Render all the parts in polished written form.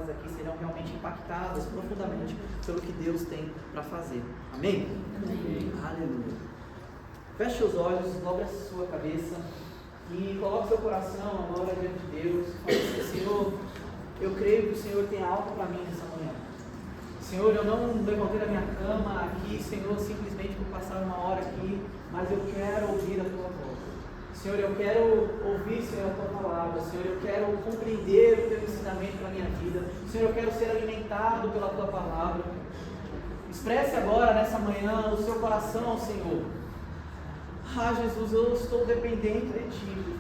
casas aqui serão realmente impactadas profundamente pelo que Deus tem para fazer. Amém? Amém? Aleluia. Feche os olhos, dobre a sua cabeça e coloque seu coração agora diante de Deus. Fale assim: Senhor, eu creio que o Senhor tem algo para mim nessa manhã. Senhor, eu não levantei da minha cama aqui, Senhor, simplesmente por passar uma hora aqui, mas eu quero ouvir a Tua voz. Senhor, eu quero ouvir, Senhor, a Tua palavra. Senhor, eu quero compreender o Teu ensinamento para a minha vida. Senhor, eu quero ser alimentado pela Tua palavra. Expresse agora, nessa manhã, o seu coração ao Senhor. Ah, Jesus, eu estou dependente de Ti.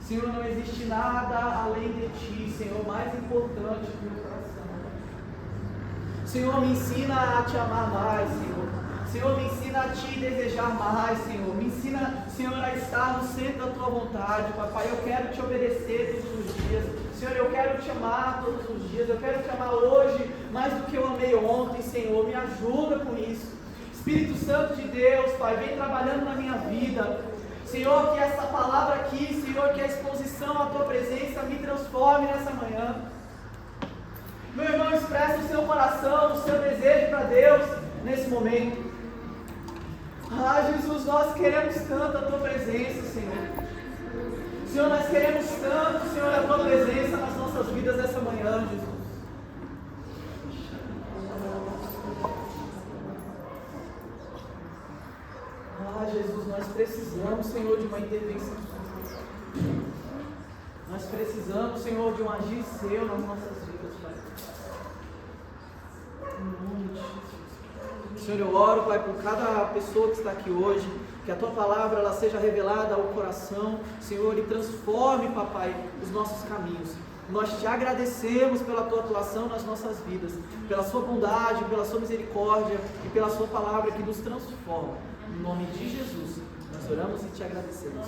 Senhor, não existe nada além de Ti, Senhor, mais importante que o meu coração. Senhor, me ensina a Te amar mais, Senhor. Senhor, me ensina a Te desejar mais, Senhor. Me ensina, Senhor, a estar no centro da Tua vontade, Papai. Eu quero Te obedecer todos os dias. Senhor, eu quero Te amar todos os dias. Eu quero Te amar hoje mais do que eu amei ontem, Senhor. Me ajuda com isso. Espírito Santo de Deus, Pai, vem trabalhando na minha vida. Senhor, que essa palavra aqui, Senhor, que a exposição à Tua presença me transforme nessa manhã. Meu irmão, expressa o seu coração, o seu desejo para Deus nesse momento. Ah, Jesus, nós queremos tanto a Tua presença, Senhor. Senhor, nós queremos tanto, Senhor, a Tua presença nas nossas vidas nessa manhã, Jesus. Ah, Jesus, nós precisamos, Senhor, de uma intervenção. Nós precisamos, Senhor, de um agir Seu nas nossas vidas, Pai. Em nome de Jesus. Senhor, eu oro, Pai, por cada pessoa que está aqui hoje, que a Tua palavra ela seja revelada ao coração, Senhor, e transforme, Papai, os nossos caminhos. Nós Te agradecemos pela Tua atuação nas nossas vidas, pela Sua bondade, pela Sua misericórdia e pela Sua palavra que nos transforma. Em nome de Jesus, nós oramos e Te agradecemos.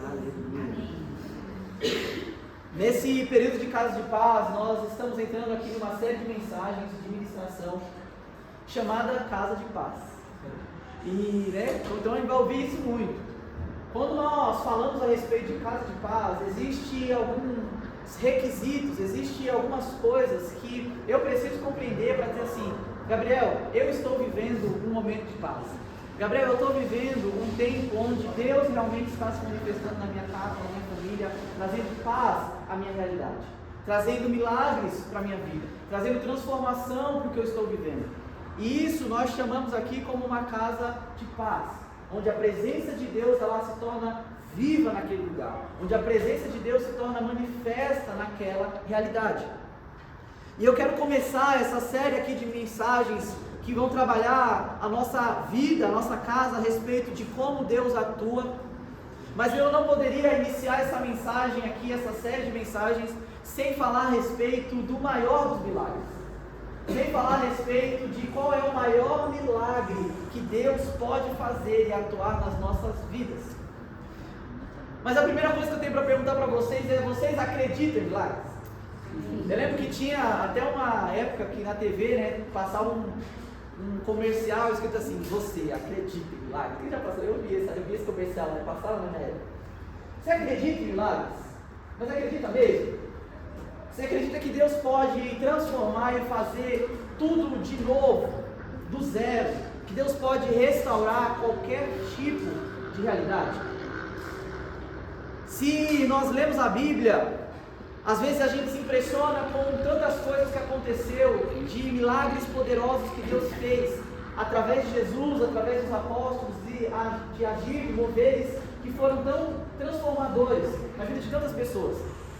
Aleluia. Nesse período de Casa de Paz, nós estamos entrando aqui numa série de mensagens de ministração chamada Casa de Paz. E, então a gente vai ouvir isso muito. Quando nós falamos a respeito de Casa de Paz, existe alguns requisitos, existe algumas coisas que eu preciso compreender para dizer assim: Gabriel, eu estou vivendo um momento de paz. Gabriel, eu estou vivendo um tempo onde Deus realmente está se manifestando na minha casa, na minha família, trazendo paz à minha realidade, trazendo milagres para a minha vida, trazendo transformação para o que eu estou vivendo. E isso nós chamamos aqui como uma casa de paz, onde a presença de Deus ela se torna viva naquele lugar, onde a presença de Deus se torna manifesta naquela realidade. E eu quero começar essa série aqui de mensagens que vão trabalhar a nossa vida, a nossa casa, a respeito de como Deus atua. Mas eu não poderia iniciar essa mensagem aqui, essa série de mensagens, sem falar a respeito do maior dos milagres. Sem falar a respeito de qual é o maior milagre que Deus pode fazer e atuar nas nossas vidas. Mas a primeira coisa que eu tenho para perguntar para vocês é: vocês acreditam em milagres? Eu lembro que tinha até uma época que na TV, né, passava um comercial escrito assim: você acredita em milagres? Quem já passou? Eu vi esse comercial, né? Passava na minha época. Você acredita em milagres? Mas acredita mesmo? Você acredita que Deus pode transformar e fazer tudo de novo, do zero? Que Deus pode restaurar qualquer tipo de realidade? Se nós lemos a Bíblia, às vezes a gente se impressiona com tantas coisas que aconteceu, de milagres poderosos que Deus fez, através de Jesus, através dos apóstolos, de agir, de moveres, que foram tão transformadores na vida de tantas pessoas.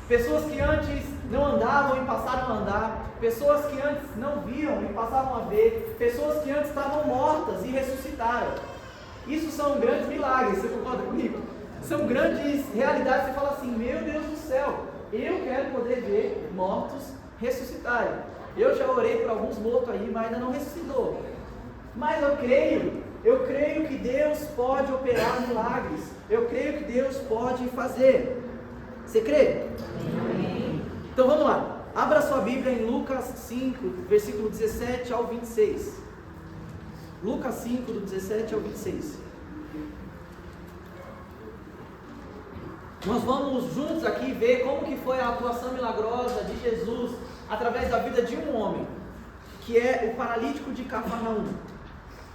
Pessoas que antes não andavam e passaram a andar, pessoas que antes não viam e passaram a ver, pessoas que antes estavam mortas e ressuscitaram. Isso são grandes milagres, você concorda comigo? São grandes realidades, você fala assim: meu Deus do céu, eu quero poder ver mortos ressuscitarem. Eu já orei por alguns mortos aí, mas ainda não ressuscitou. Mas eu creio que Deus pode operar milagres. Eu creio que Deus pode fazer. Você crê? Amém. Então vamos lá. Abra sua Bíblia em Lucas 5, versículo 17 ao 26. Lucas 5, do 17 ao 26. Nós vamos juntos aqui ver como que foi a atuação milagrosa de Jesus através da vida de um homem, que é o paralítico de Cafarnaum.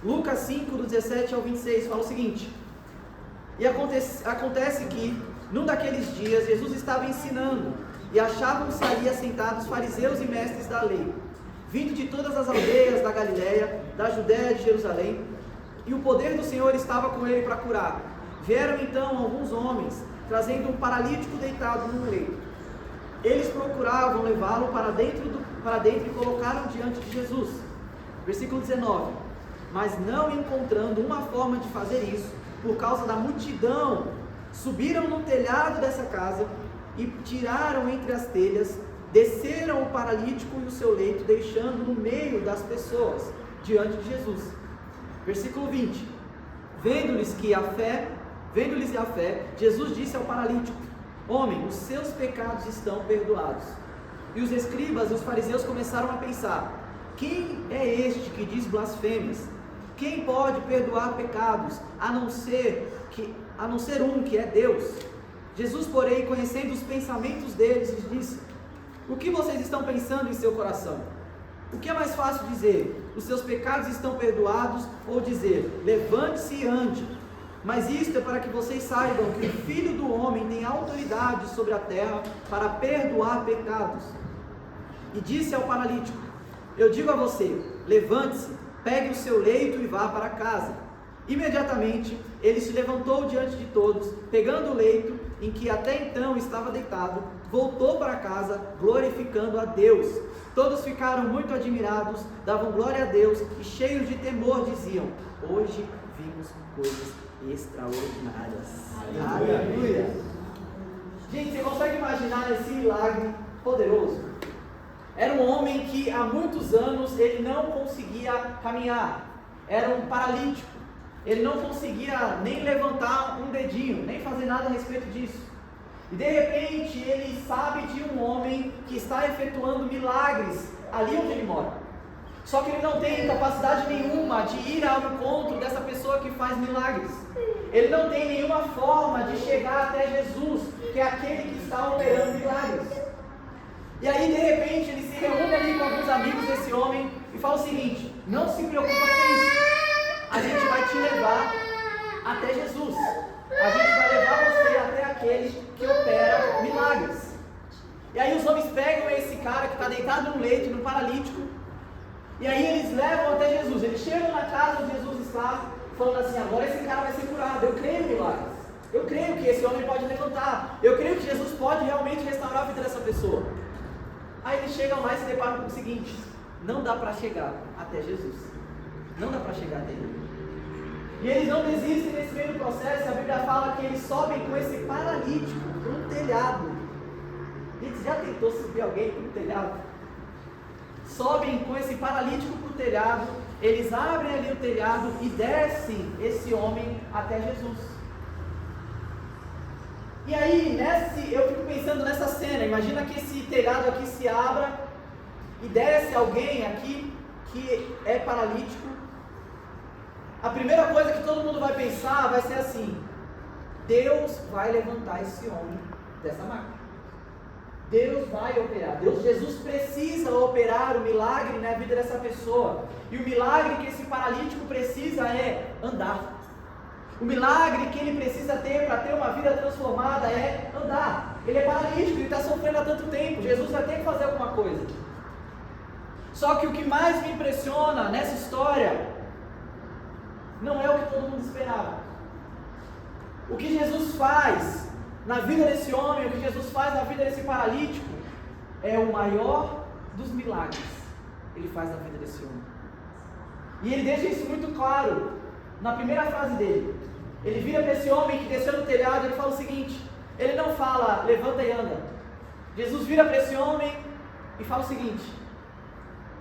Lucas 5, do 17 ao 26, fala o seguinte: e acontece que, num daqueles dias, Jesus estava ensinando, e achavam-se ali assentados fariseus e mestres da lei, vindo de todas as aldeias da Galiléia, da Judéia e de Jerusalém, e o poder do Senhor estava com ele para curar. Vieram então alguns homens, trazendo um paralítico deitado num leito. Eles procuravam levá-lo para dentro e colocaram diante de Jesus. Versículo 19: mas não encontrando uma forma de fazer isso, por causa da multidão, subiram no telhado dessa casa e tiraram entre as telhas, desceram o paralítico e o seu leito, deixando no meio das pessoas, diante de Jesus. Versículo 20: vendo-lhes a fé, Jesus disse ao paralítico: homem, os seus pecados estão perdoados. E os escribas e os fariseus começaram a pensar: quem é este que diz blasfêmias? Quem pode perdoar pecados, a não ser um, que é Deus? Jesus, porém, conhecendo os pensamentos deles, lhes disse: o que vocês estão pensando em seu coração? O que é mais fácil dizer: os seus pecados estão perdoados, ou dizer: levante-se e ande? Mas isto é para que vocês saibam que o Filho do Homem tem autoridade sobre a terra para perdoar pecados. E disse ao paralítico: eu digo a você, levante-se, pegue o seu leito e vá para casa. Imediatamente ele se levantou diante de todos, pegando o leito em que até então estava deitado, voltou para casa, glorificando a Deus. Todos ficaram muito admirados, davam glória a Deus e, cheios de temor, diziam: hoje vimos coisas extraordinárias. Aleluia! Gente, você consegue imaginar esse milagre poderoso? Era um homem que há muitos anos ele não conseguia caminhar, era um paralítico, ele não conseguia nem levantar um dedinho, nem fazer nada a respeito disso. E de repente ele sabe de um homem que está efetuando milagres ali onde ele mora. Só que ele não tem capacidade nenhuma de ir ao encontro dessa pessoa que faz milagres. Ele não tem nenhuma forma de chegar até Jesus, que é aquele que está operando milagres. E aí de repente ele se reúne ali com alguns amigos desse homem e fala o seguinte: não se preocupa com isso, a gente vai te levar até Jesus, a gente vai levar você até aquele que opera milagres. E aí os homens pegam esse cara que está deitado no leito, no paralítico, e aí eles levam até Jesus. Eles chegam na casa onde Jesus está, falando assim: agora esse cara vai ser curado, eu creio em milagres, eu creio que esse homem pode levantar, eu creio que Jesus pode realmente restaurar a vida dessa pessoa. Aí eles chegam lá e se deparam com o seguinte: não dá para chegar até Jesus, não dá para chegar até ele. E eles não desistem nesse meio do processo. A Bíblia fala que eles sobem com esse paralítico para um telhado. Gente, já tentou subir alguém para um telhado? Sobem com esse paralítico para o telhado, eles abrem ali o telhado e descem esse homem até Jesus. E aí, eu fico pensando nessa cena. Imagina que esse telhado aqui se abra e desce alguém aqui que é paralítico. A primeira coisa que todo mundo vai pensar vai ser assim: Deus vai levantar esse homem dessa maca. Deus vai operar. Jesus precisa operar o milagre na vida dessa pessoa. E o milagre que esse paralítico precisa é andar. O milagre que ele precisa ter para ter uma vida transformada é andar. Ele é paralítico, ele está sofrendo há tanto tempo. Jesus vai ter que fazer alguma coisa. Só que o que mais me impressiona nessa história não é o que todo mundo esperava. O que Jesus faz na vida desse homem, o que Jesus faz na vida desse paralítico, é o maior dos milagres. Ele faz na vida desse homem. E ele deixa isso muito claro na primeira frase dele. Ele vira para esse homem que desceu no telhado e ele fala o seguinte: ele não fala levanta e anda. Jesus vira para esse homem e fala o seguinte: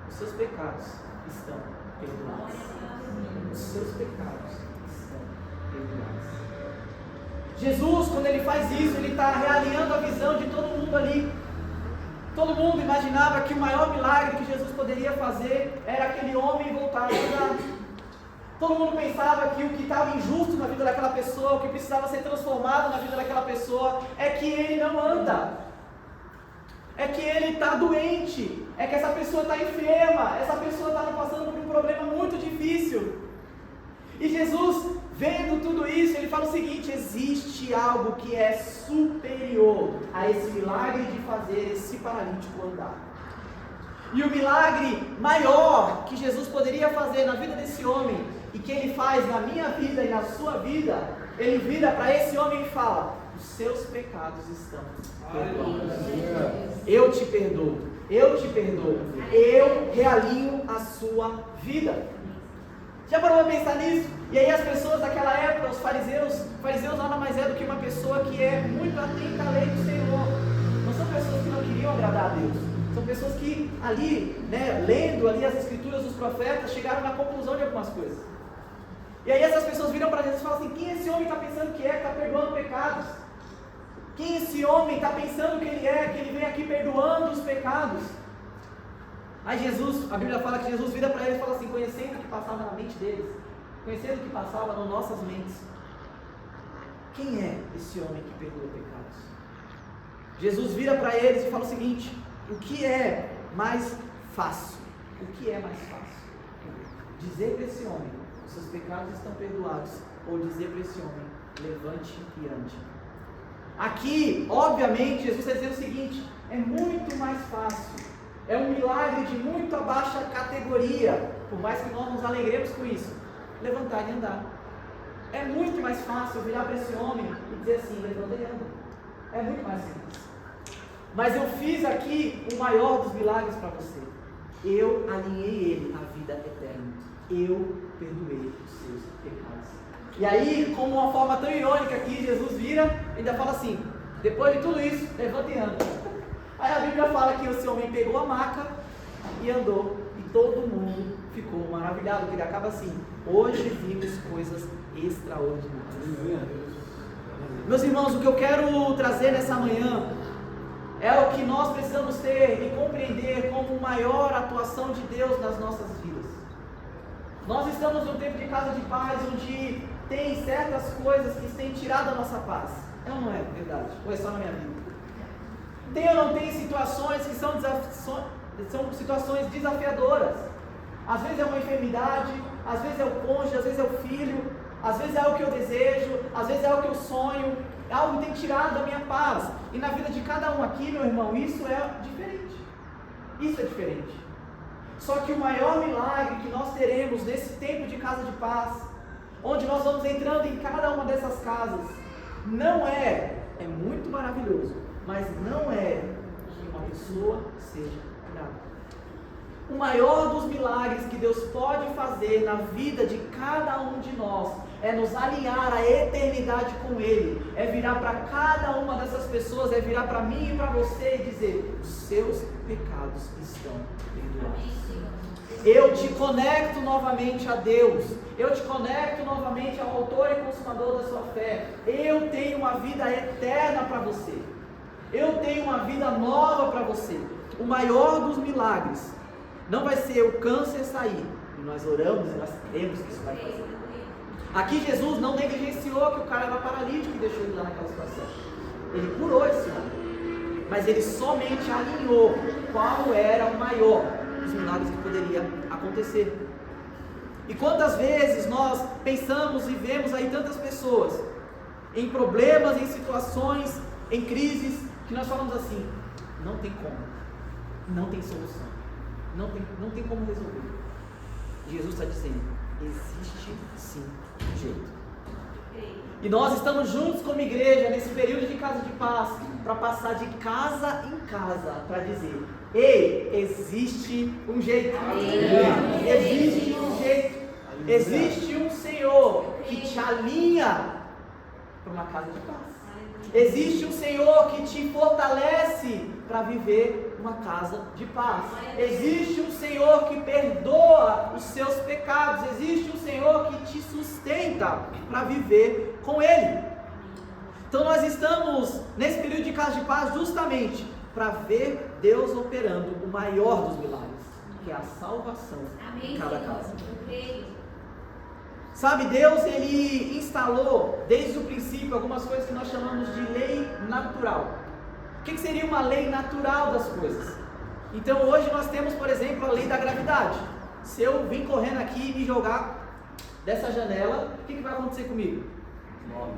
os seus pecados estão perdoados. Os seus pecados estão perdoados. Jesus, quando ele faz isso, ele está realinhando a visão de todo mundo ali. Todo mundo imaginava que o maior milagre que Jesus poderia fazer era aquele homem voltar a andar. Todo mundo pensava que o que estava injusto na vida daquela pessoa, o que precisava ser transformado na vida daquela pessoa, é que ele não anda, é que ele está doente, é que essa pessoa está enferma, essa pessoa está passando por um problema muito difícil. E Jesus, vendo tudo isso, ele fala o seguinte: existe algo que é superior a esse milagre de fazer esse paralítico andar. E o milagre maior que Jesus poderia fazer na vida desse homem, e que ele faz na minha vida e na sua vida, ele vira para esse homem e fala: os seus pecados estão perdoados. Eu te perdoo, eu te perdoo, eu realinho a sua vida. Já parou para pensar nisso? E aí as pessoas daquela época, os fariseus nada mais é do que uma pessoa que é muito atenta à lei do Senhor. Não são pessoas que não queriam agradar a Deus. São pessoas que ali, lendo ali as escrituras dos profetas, chegaram na conclusão de algumas coisas. E aí essas pessoas viram para Jesus e falam assim: quem esse homem está pensando que está perdoando pecados? Quem esse homem está pensando que ele vem aqui perdoando os pecados? Aí Jesus, a Bíblia fala que Jesus vira para eles e fala assim, conhecendo o que passava na mente deles, conhecendo o que passava nas nossas mentes: quem é esse homem que perdoa pecados? Jesus vira para eles e fala o seguinte: o que é mais fácil? O que é mais fácil? Dizer para esse homem: os seus pecados estão perdoados, ou dizer para esse homem: levante e ande? Aqui, obviamente, Jesus está dizendo o seguinte: é muito mais fácil, é um milagre de muito baixa categoria, por mais que nós nos alegremos com isso, levantar e andar. É muito mais fácil virar para esse homem e dizer assim: levanta e anda. É muito mais simples. Mas eu fiz aqui o maior dos milagres para você. Eu alinhei ele à vida eterna. Eu perdoei os seus pecados. E aí, como uma forma tão irônica aqui, Jesus vira e ainda fala assim: depois de tudo isso, levanta e anda. Aí a Bíblia fala que esse homem pegou a maca e andou, e todo mundo ficou maravilhado, que ele acaba assim: hoje vimos coisas extraordinárias. Meus irmãos, o que eu quero trazer nessa manhã é o que nós precisamos ter e compreender como maior atuação de Deus nas nossas vidas. Nós estamos num tempo de casa de paz, onde tem certas coisas que têm tirado a nossa paz. É ou não é verdade? Ou é só na minha vida? Tem ou não tem situações que são situações desafiadoras? Às vezes é uma enfermidade, às vezes é o cônjuge, às vezes é o filho, às vezes é algo que eu desejo, às vezes é algo que eu sonho, algo que tem tirado a minha paz. E na vida de cada um aqui, meu irmão, isso é diferente. Isso é diferente. Só que o maior milagre que nós teremos nesse tempo de casa de paz, onde nós vamos entrando em cada uma dessas casas, não é muito maravilhoso, mas não é que uma pessoa seja curada. O maior dos milagres que Deus pode fazer na vida de cada um de nós é nos alinhar à eternidade com Ele, é virar para cada uma dessas pessoas, é virar para mim e para você e dizer: os seus pecados estão perdoados. Eu te conecto novamente a Deus, eu te conecto novamente ao autor e consumador da sua fé. Eu tenho uma vida eterna para você, eu tenho uma vida nova para você. O maior dos milagres não vai ser o câncer sair, e nós oramos e nós cremos que isso vai fazer. Aqui Jesus não negligenciou que o cara era paralítico e deixou ele lá naquela situação. Ele curou esse homem, mas ele somente alinhou qual era o maior dos milagres que poderia acontecer. E quantas vezes nós pensamos e vemos aí tantas pessoas em problemas, em situações, em crises, que nós falamos assim: não tem como, não tem solução, não tem como resolver. Jesus está dizendo: existe sim um jeito. E nós estamos juntos como igreja nesse período de casa de paz, para passar de casa em casa, para dizer: ei, existe um jeito. Existe um jeito. Existe um Senhor que te alinha para uma casa de paz. Existe um Senhor que te fortalece para viver uma casa de paz. Existe um Senhor que perdoa os seus pecados. Existe um Senhor que te sustenta para viver com Ele. Então nós estamos nesse período de casa de paz justamente para ver Deus operando o maior dos milagres, que é a salvação em cada casa. Sabe, Deus, Ele instalou desde o princípio algumas coisas que nós chamamos de lei natural. O que seria uma lei natural das coisas? Então hoje nós temos, por exemplo, a lei da gravidade. Se eu vim correndo aqui e me jogar dessa janela, o que vai acontecer comigo? Morre.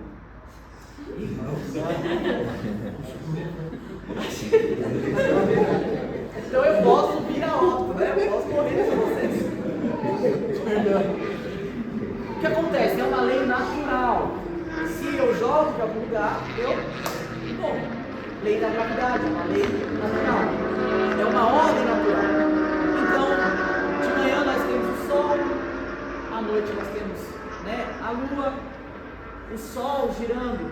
Então eu posso vir a óbito, né? Eu posso correr com vocês. O que acontece? É uma lei natural. Se eu jogo de algum lugar, bom, lei da gravidade, é uma lei natural. É uma ordem natural. Então, de manhã nós temos o sol, à noite nós temos, né, a lua, o sol girando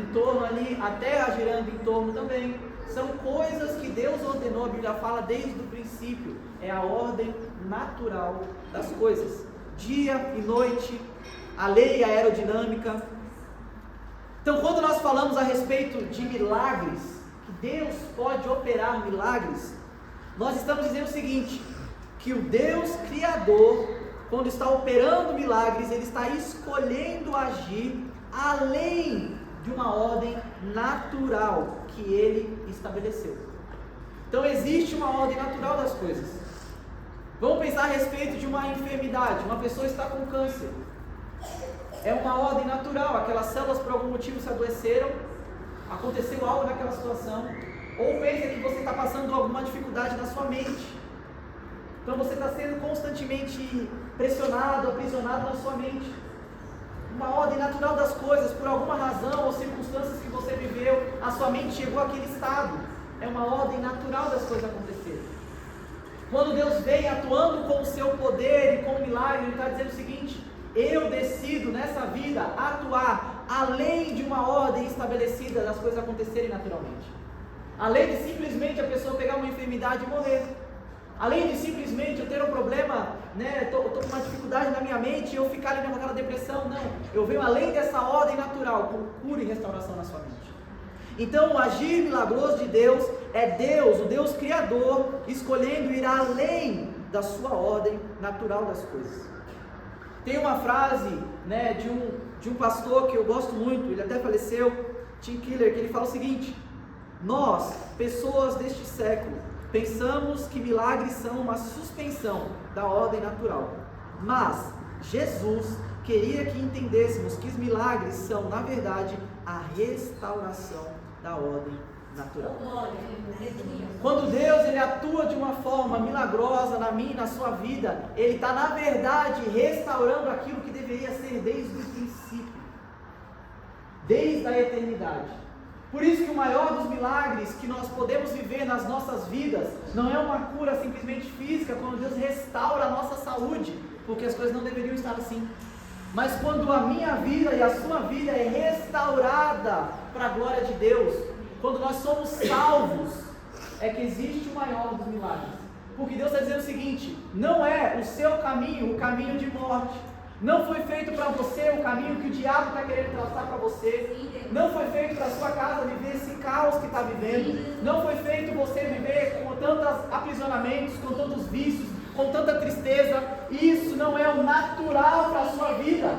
em torno ali, a terra girando em torno também. São coisas que Deus ordenou, a Bíblia fala desde o princípio. É a ordem natural das coisas. Dia e noite, a lei aerodinâmica. Então, quando nós falamos a respeito de milagres, que Deus pode operar milagres, nós estamos dizendo o seguinte, que o Deus Criador, quando está operando milagres, Ele está escolhendo agir além de uma ordem natural que Ele estabeleceu. Então existe uma ordem natural das coisas. Vamos pensar a respeito de uma enfermidade. Uma pessoa está com câncer. É uma ordem natural. Aquelas células por algum motivo se adoeceram. Aconteceu algo naquela situação. Ou pensa que você está passando alguma dificuldade na sua mente. Então você está sendo constantemente pressionado, aprisionado na sua mente. Uma ordem natural das coisas, por alguma razão ou circunstâncias que você viveu, a sua mente chegou àquele estado. É uma ordem natural das coisas acontecerem. Quando Deus vem atuando com o seu poder e com o milagre, Ele está dizendo o seguinte: eu decido nessa vida atuar além de uma ordem estabelecida das coisas acontecerem naturalmente. Além de simplesmente a pessoa pegar uma enfermidade e morrer. Além de simplesmente eu ter um problema, né, estou com uma dificuldade na minha mente e eu ficar ali naquela depressão. Não, eu venho além dessa ordem natural, por cura e restauração na sua mente. Então o agir milagroso de Deus é Deus, o Deus Criador, escolhendo ir além da sua ordem natural das coisas. Tem uma frase, né, de um pastor que eu gosto muito, ele até faleceu, Tim Keller, que ele fala o seguinte: nós, pessoas deste século, pensamos que milagres são uma suspensão da ordem natural, mas Jesus queria que entendêssemos que os milagres são, na verdade, a restauração da ordem natural. Quando Deus ele atua de uma forma milagrosa na minha e na sua vida, Ele está, na verdade, restaurando aquilo que deveria ser desde o princípio, desde a eternidade. Por isso que o maior dos milagres que nós podemos viver nas nossas vidas não é uma cura simplesmente física, quando Deus restaura a nossa saúde, porque as coisas não deveriam estar assim. Mas quando a minha vida e a sua vida é restaurada para a glória de Deus, quando nós somos salvos, é que existe o maior dos milagres. Porque Deus está dizendo o seguinte: não é o seu caminho o caminho de morte. Não foi feito para você o caminho que o diabo está querendo traçar para você. Não foi feito para a sua casa viver esse caos que está vivendo. Não foi feito você viver com tantos aprisionamentos, com tantos vícios, com tanta tristeza. Isso não é o natural para a sua vida.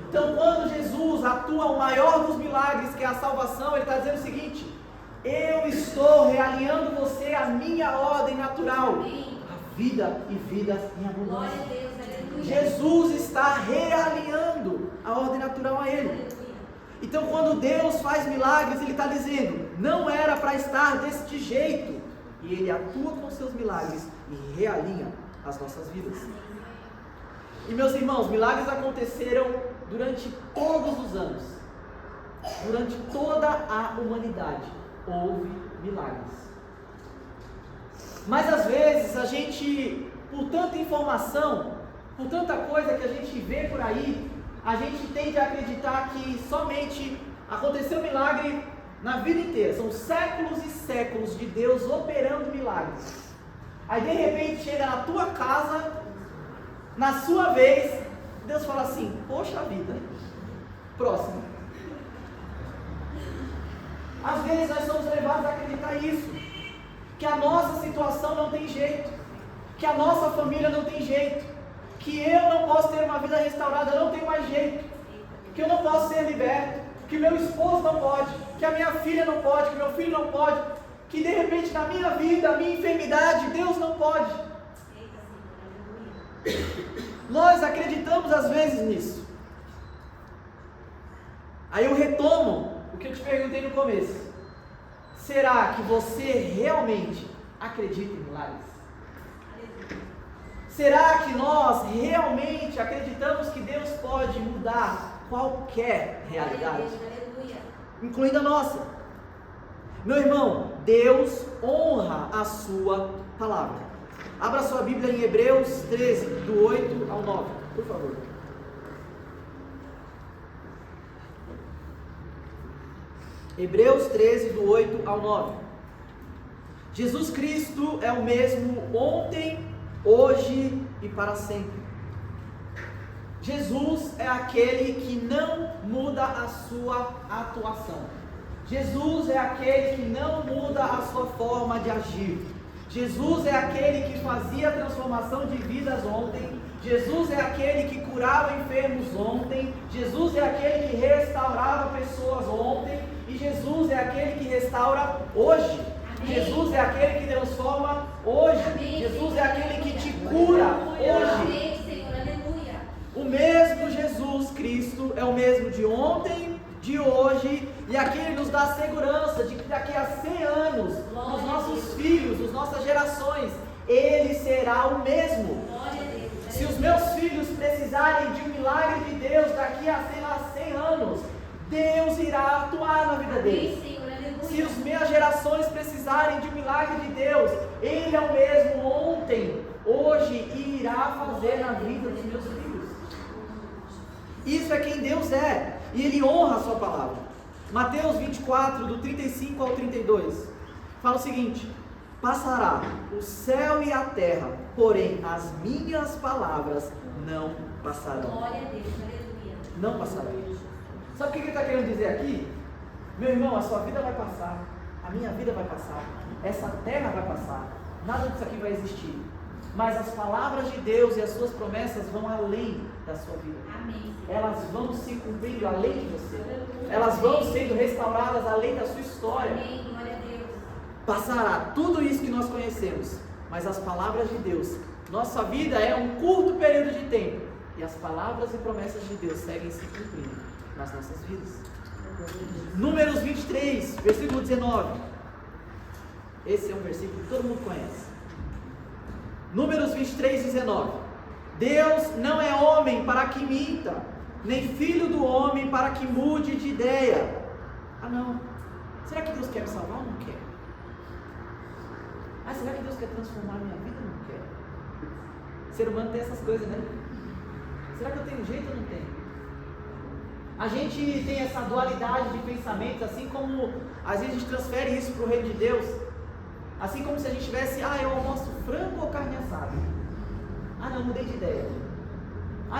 Então, quando Jesus atua o maior dos milagres, que é a salvação, Ele está dizendo o seguinte: eu estou realinhando você à minha ordem natural, a vida e vida em abundância. Jesus está realinhando a ordem natural a Ele. Então, quando Deus faz milagres, Ele está dizendo: não era para estar deste jeito. E Ele atua com seus milagres e realinha as nossas vidas. E meus irmãos, milagres aconteceram durante todos os anos. Durante toda a humanidade houve milagres. Mas às vezes a gente, por tanta informação, por tanta coisa que a gente vê por aí, a gente tende a acreditar que somente aconteceu milagre na vida inteira. São séculos e séculos de Deus operando milagres. Aí de repente chega na tua casa, na sua vez, Deus fala assim: poxa vida, próximo. Às vezes nós somos levados a acreditar isso, que a nossa situação não tem jeito, que a nossa família não tem jeito, que eu não posso ter uma vida restaurada, eu não tenho mais jeito, que eu não posso ser liberto, que meu esposo não pode, que a minha filha não pode, que meu filho não pode. que de repente na minha vida, a minha enfermidade, Deus não pode. Nós acreditamos às vezes nisso. Aí eu retomo o que eu te perguntei no começo. Será que você realmente acredita em milagres? Será que nós realmente acreditamos que Deus pode mudar qualquer realidade, incluindo a nossa? Meu irmão, Deus honra a sua palavra. Abra sua Bíblia em Hebreus 13, do 8 ao 9, por favor. Hebreus 13, do 8 ao 9. Jesus Cristo é o mesmo ontem, hoje e para sempre. Jesus é aquele que não muda a sua atuação. Jesus é aquele que não muda a sua forma de agir. Jesus é aquele que fazia a transformação de vidas ontem. Jesus é aquele que curava enfermos ontem. Jesus é aquele que restaurava pessoas ontem. E Jesus é aquele que restaura hoje. Amém. Jesus é aquele que transforma hoje. Amém. Jesus é aquele que te cura hoje. Amém, Senhor. Aleluia. O mesmo Jesus Cristo é o mesmo de ontem, de hoje, e aqui Ele nos dá a segurança de que daqui a 100 anos, os nossos filhos, as nossas gerações, Ele será o mesmo. Se os meus filhos precisarem de um milagre de Deus daqui a, sei lá, 100 anos, Deus irá atuar na vida deles. Se as minhas gerações precisarem de um milagre de Deus, Ele é o mesmo ontem, hoje, e irá fazer na vida dos meus filhos. Isso é quem Deus é, e Ele honra a sua palavra. Mateus 24, do 35 ao 32, fala o seguinte: passará o céu e a terra, porém as minhas palavras não passarão. Glória a Deus, aleluia. Não passarão. Sabe o que ele está querendo dizer aqui? Meu irmão, a sua vida vai passar, a minha vida vai passar, essa terra vai passar, nada disso aqui vai existir. Mas as palavras de Deus e as suas promessas vão além da sua vida. Amém. Elas vão se cumprindo além de você. Elas vão sendo restauradas além da sua história. Amém. Glória a Deus. Passará tudo isso que nós conhecemos, mas as palavras de Deus, nossa vida é um curto período de tempo, e as palavras e promessas de Deus seguem se cumprindo nas nossas vidas. Números 23, versículo 19. Esse é um versículo que todo mundo conhece. Números 23, 19. Deus não é homem para que minta, nem filho do homem para que mude de ideia. Ah não, será que Deus quer me salvar ou não quer? Ah, será que Deus quer transformar a minha vida ou não quer? O ser humano tem essas coisas, né? Será que eu tenho jeito ou não tenho? A gente tem essa dualidade de pensamentos, assim como às vezes a gente transfere isso para o reino de Deus, assim como se a gente tivesse, eu almoço frango ou carne assada? Ah não, mudei de ideia.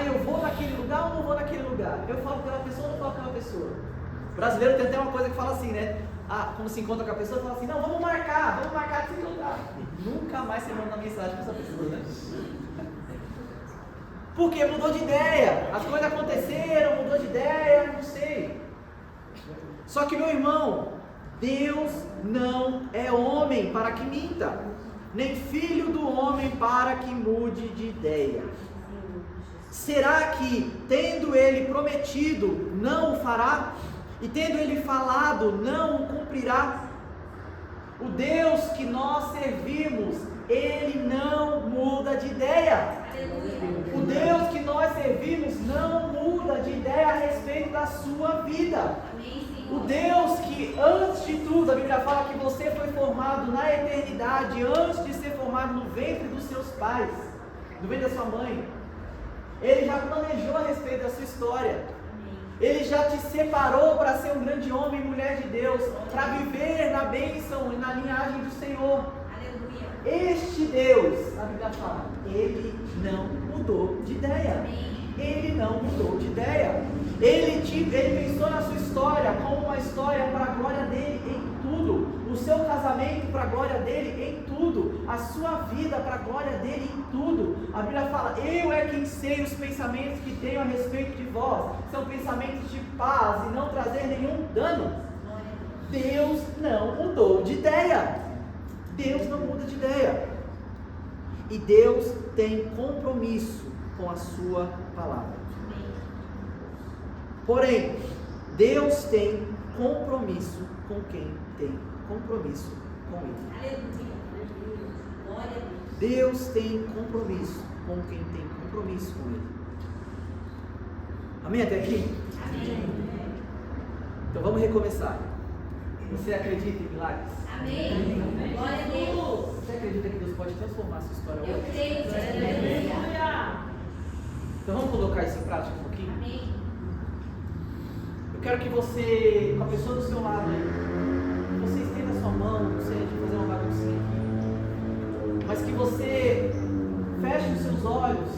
Eu vou naquele lugar ou não vou naquele lugar? Eu falo com aquela pessoa ou não falo com aquela pessoa? O brasileiro tem até uma coisa que fala assim, né? Quando se encontra com a pessoa, fala assim, não, vamos marcar de se encontrar. Nunca mais você manda mensagem para essa pessoa, né? Porque mudou de ideia, as coisas aconteceram, mudou de ideia, não sei. Só que, meu irmão, Deus não é homem para que minta, nem filho do homem para que mude de ideia. Será que, tendo Ele prometido, não o fará? E tendo Ele falado, não o cumprirá? O Deus que nós servimos, Ele não muda de ideia. O Deus que nós servimos não muda de ideia a respeito da sua vida. O Deus que, antes de tudo, a Bíblia fala que você foi formado na eternidade, antes de ser formado no ventre dos seus pais, no ventre da sua mãe. Ele já planejou a respeito da sua história. Ele já te separou para ser um grande homem e mulher de Deus, para viver na bênção e na linhagem do Senhor. Aleluia. Este Deus, a Bíblia fala, Ele não mudou de ideia. Ele não mudou de ideia. Ele pensou na sua história como uma história para a glória dele em tudo. O seu casamento para a glória dele em tudo. A sua vida para a glória dele em tudo. A Bíblia fala, eu é quem sei os pensamentos que tenho a respeito de vós. São pensamentos de paz e não trazer nenhum dano. Deus não mudou de ideia. Deus não muda de ideia. E Deus tem compromisso com a sua palavra. Porém, Deus tem compromisso com quem tem compromisso com Ele. Deus tem compromisso com quem tem compromisso com Ele. Amém até aqui? Amém. Então vamos recomeçar. Você acredita em milagres? Amém. Glória a Deus. Você acredita que Deus pode transformar a sua história hoje? Eu creio. Aleluia. Então vamos colocar isso em prática um pouquinho? Amém. Eu quero que você, com a pessoa do seu lado aí, você estenda a sua mão, não sei, de fazer uma baguncinha aqui, mas que você feche os seus olhos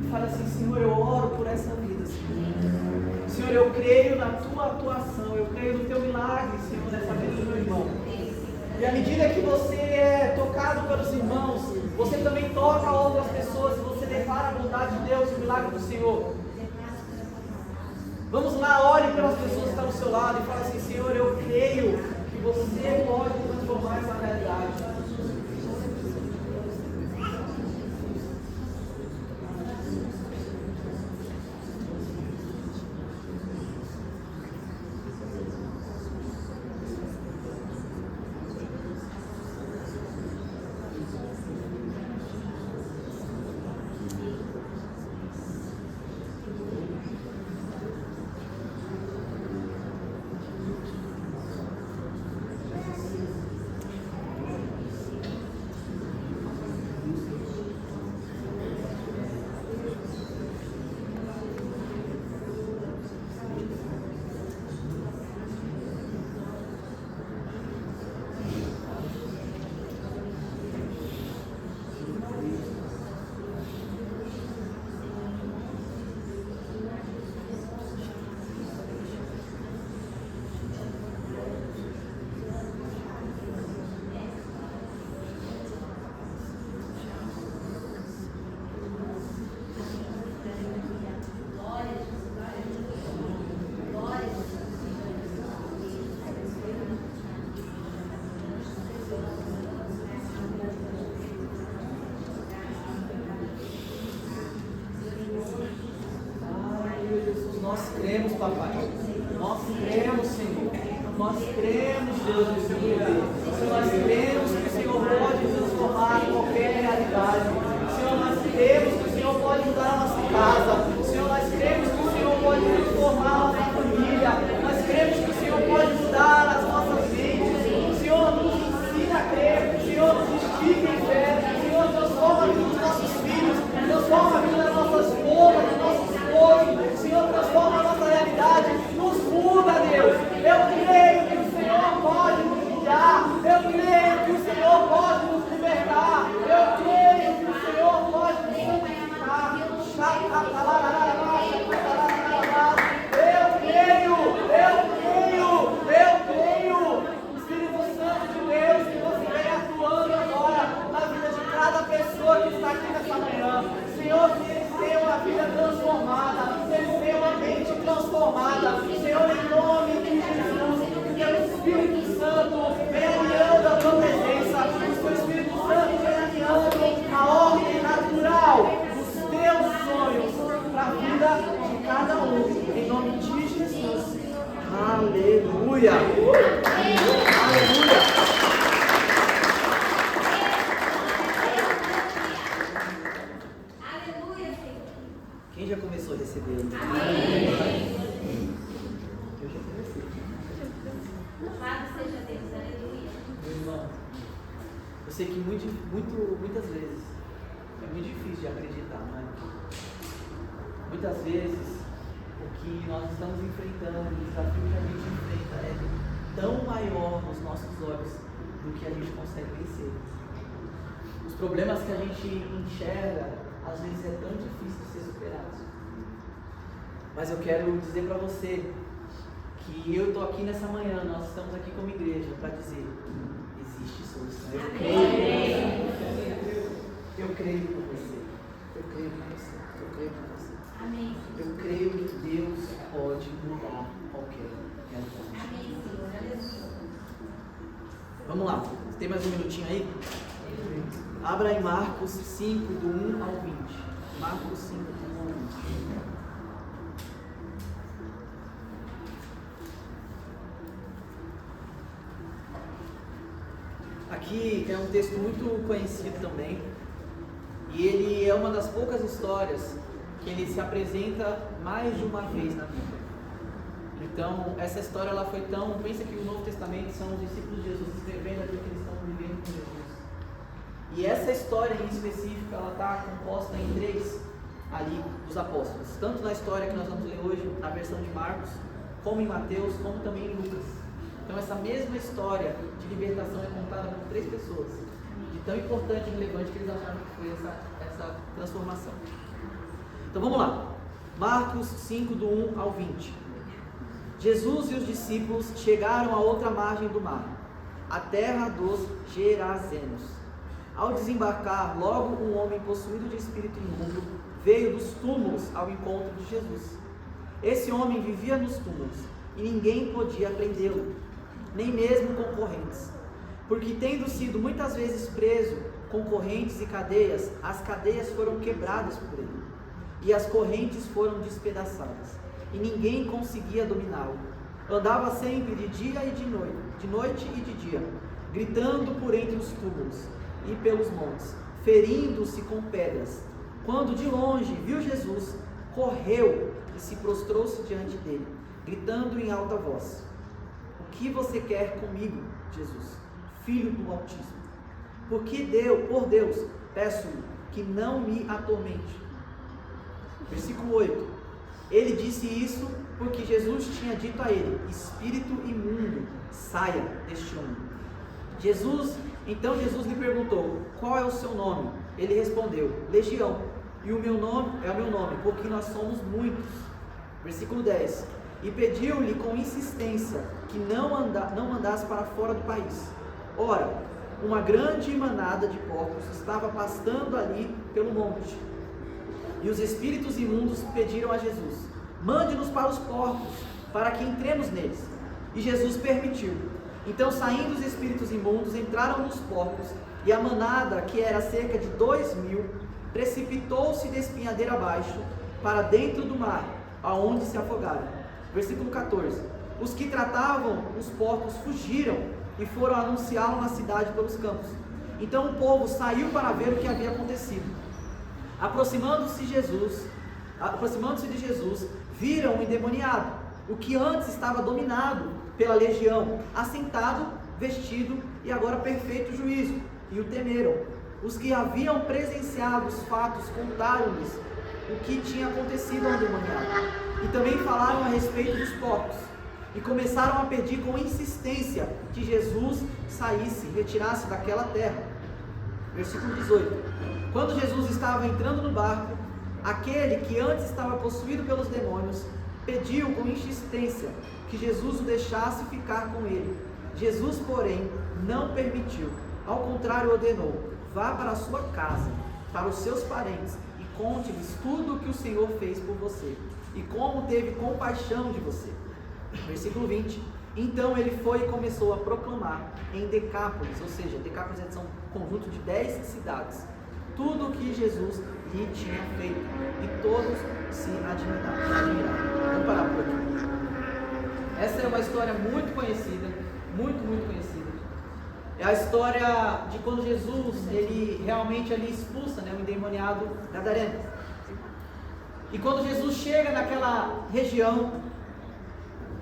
e fale assim: Senhor, eu oro por essa vida, Senhor. Senhor, eu creio na tua atuação, eu creio no teu milagre, Senhor, nessa vida do meu irmão. E à medida que você é tocado pelos irmãos, você também toca outras pessoas e você declara a bondade de Deus e o milagre do Senhor. Vamos lá, ore pelas pessoas que estão ao seu lado e fale assim: Senhor, eu creio que você pode transformar essa realidade. Nós cremos, papai. Nós cremos, Senhor. Nós cremos, Deus, no seu poder. Senhor, nós cremos que o Senhor pode transformar qualquer realidade. Senhor, nós cremos que o Senhor pode mudar a nossa casa. Senhor, nós cremos que o Senhor pode transformar a nossa família. Nós cremos que o Senhor pode mudar as nossas mentes. Senhor, nos ensina a crer. Senhor, nos estica em fé. Senhor, transforma a vida dos nossos filhos. Transforma a vida das nossas esposas, dos nossos esposos. Senhor, transforma a nossa realidade, nos muda, Deus. Eu creio que o Senhor pode nos mudar. Eu creio que o Senhor pode nos libertar. Eu creio que o Senhor pode nos santificar. Eu creio. Espírito Santo de Deus, que você vem atuando agora na vida de cada pessoa que está aqui nessa manhã. Senhor, que eles tenham uma vida transformada, que eles tenham uma mente transformada. Senhor, em nome de Jesus, que o Espírito Santo venha alinhando a tua presença, que o teu Espírito Santo venha alinhando a ordem natural dos teus sonhos para a vida de cada um. Em nome de Jesus. Aleluia! Aleluia! Quem já começou a receber? Amém. Eu já comecei. Louvado seja Deus, aleluia. Meu irmão, eu sei que muitas vezes é muito difícil de acreditar, não é? Muitas vezes o que nós estamos enfrentando, o desafio que a gente enfrenta é tão maior nos nossos olhos do que a gente consegue vencer. Os problemas que a gente enxerga, às vezes é tão difícil de ser superados. Mas eu quero dizer para você que eu estou aqui nessa manhã, nós estamos aqui como igreja para dizer: existe solução. Eu creio por você. Eu creio por você. Eu creio por você. Amém. Eu creio que Deus pode mudar qualquer realidade. Amém, Senhor. Aleluia. Vamos lá, tem mais um minutinho aí? Abra em Marcos 5, do 1 ao 20. Marcos 5, do 1 ao 20. Aqui é um texto muito conhecido também, e ele é uma das poucas histórias que ele se apresenta mais de uma vez na Bíblia. Então, essa história ela foi tão... Pensa que o Novo Testamento são os discípulos de Jesus escrevendo aquilo que eles estão vivendo com Jesus. E essa história em específico, ela está composta em 3 ali dos apóstolos. Tanto na história que nós vamos ler hoje, na versão de Marcos, como em Mateus, como também em Lucas. Então, essa mesma história de libertação é contada por 3 pessoas. De tão importante e relevante que eles acharam que foi essa transformação. Então, vamos lá. Marcos 5, do 1 ao 20. Jesus e os discípulos chegaram à outra margem do mar, a terra dos Gerazenos. Ao desembarcar, logo um homem possuído de espírito imundo veio dos túmulos ao encontro de Jesus. Esse homem vivia nos túmulos e ninguém podia prendê-lo, nem mesmo concorrentes, porque tendo sido muitas vezes preso com correntes e cadeias, as cadeias foram quebradas por ele e as correntes foram despedaçadas. E ninguém conseguia dominá-lo. Andava sempre de dia e de noite e de dia, gritando por entre os túmulos e pelos montes, ferindo-se com pedras. Quando de longe viu Jesus, correu e se prostrou-se diante dele, gritando em alta voz: "O que você quer comigo, Jesus, Filho do Altíssimo? Por Deus, peço-lhe que não me atormente." Versículo 8. Ele disse isso porque Jesus tinha dito a ele: "Espírito imundo, saia deste homem." Então Jesus lhe perguntou: "Qual é o seu nome?" Ele respondeu: "Legião, e o meu nome é o meu nome, porque nós somos muitos." Versículo 10. E pediu-lhe com insistência que não mandasse para fora do país. Ora, uma grande manada de porcos estava pastando ali pelo monte. E os espíritos imundos pediram a Jesus: "Mande-nos para os porcos, para que entremos neles." E Jesus permitiu. Então, saindo os espíritos imundos, entraram nos porcos, e a manada, que era cerca de 2.000, precipitou-se de espinhadeira abaixo, para dentro do mar, aonde se afogaram. Versículo 14. Os que tratavam os porcos fugiram, e foram anunciá-lo na cidade pelos campos. Então o povo saiu para ver o que havia acontecido. Aproximando-se de Jesus, viram o endemoniado, o que antes estava dominado pela legião, assentado, vestido e agora perfeito juízo, e o temeram. Os que haviam presenciado os fatos contaram-lhes o que tinha acontecido ao endemoniado, e também falaram a respeito dos porcos, e começaram a pedir com insistência que Jesus retirasse daquela terra. Versículo 18. Quando Jesus estava entrando no barco, aquele que antes estava possuído pelos demônios pediu com insistência que Jesus o deixasse ficar com ele. Jesus, porém, não permitiu. Ao contrário, ordenou: "Vá para a sua casa, para os seus parentes, e conte-lhes tudo o que o Senhor fez por você, e como teve compaixão de você." Versículo 20. Então ele foi e começou a proclamar em Decápolis, ou seja, Decápolis é um conjunto de 10 cidades, tudo o que Jesus lhe tinha feito, e todos se admiraram. Vamos parar por aqui. Essa é uma história muito conhecida, muito conhecida. É a história de quando Jesus, ele realmente ali expulsa, o endemoniado gadareno. E quando Jesus chega naquela região,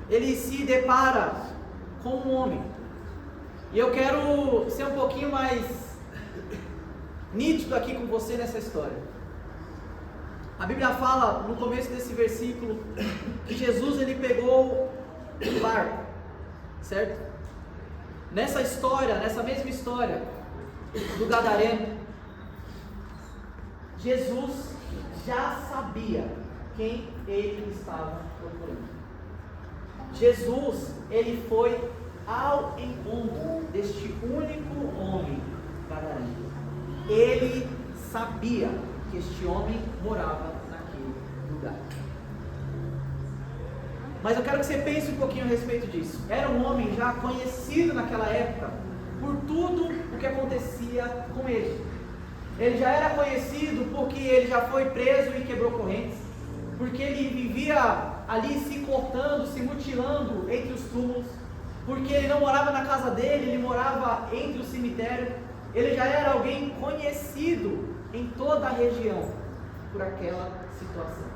ele se depara com um homem. E eu quero ser um pouquinho mais nítido aqui com você nessa história. A Bíblia fala no começo desse versículo que Jesus ele pegou um barco, certo? Nessa mesma história do gadareno, Jesus já sabia quem ele estava procurando. Jesus, ele foi ao encontro deste único homem gadareno. Ele sabia que este homem morava naquele lugar. Mas eu quero que você pense um pouquinho a respeito disso. Era um homem já conhecido naquela época por tudo o que acontecia com ele. Ele já era conhecido porque ele já foi preso e quebrou correntes, porque ele vivia ali se cortando, se mutilando entre os túmulos, porque ele não morava na casa dele, ele morava entre o cemitério. Ele já era alguém conhecido em toda a região por aquela situação.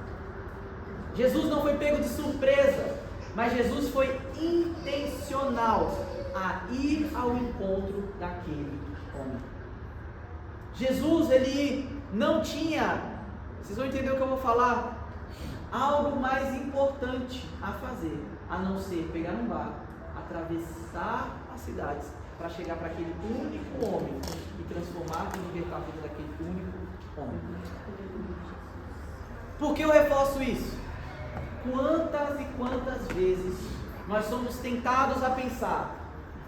Jesus não foi pego de surpresa, mas Jesus foi intencional a ir ao encontro daquele homem. Jesus, ele não tinha, vocês vão entender o que eu vou falar, algo mais importante a fazer, a não ser pegar um barco, atravessar as cidades, para chegar para aquele único homem e transformar e libertar a vida daquele único homem. Por que eu reforço isso? Quantas e quantas vezes nós somos tentados a pensar: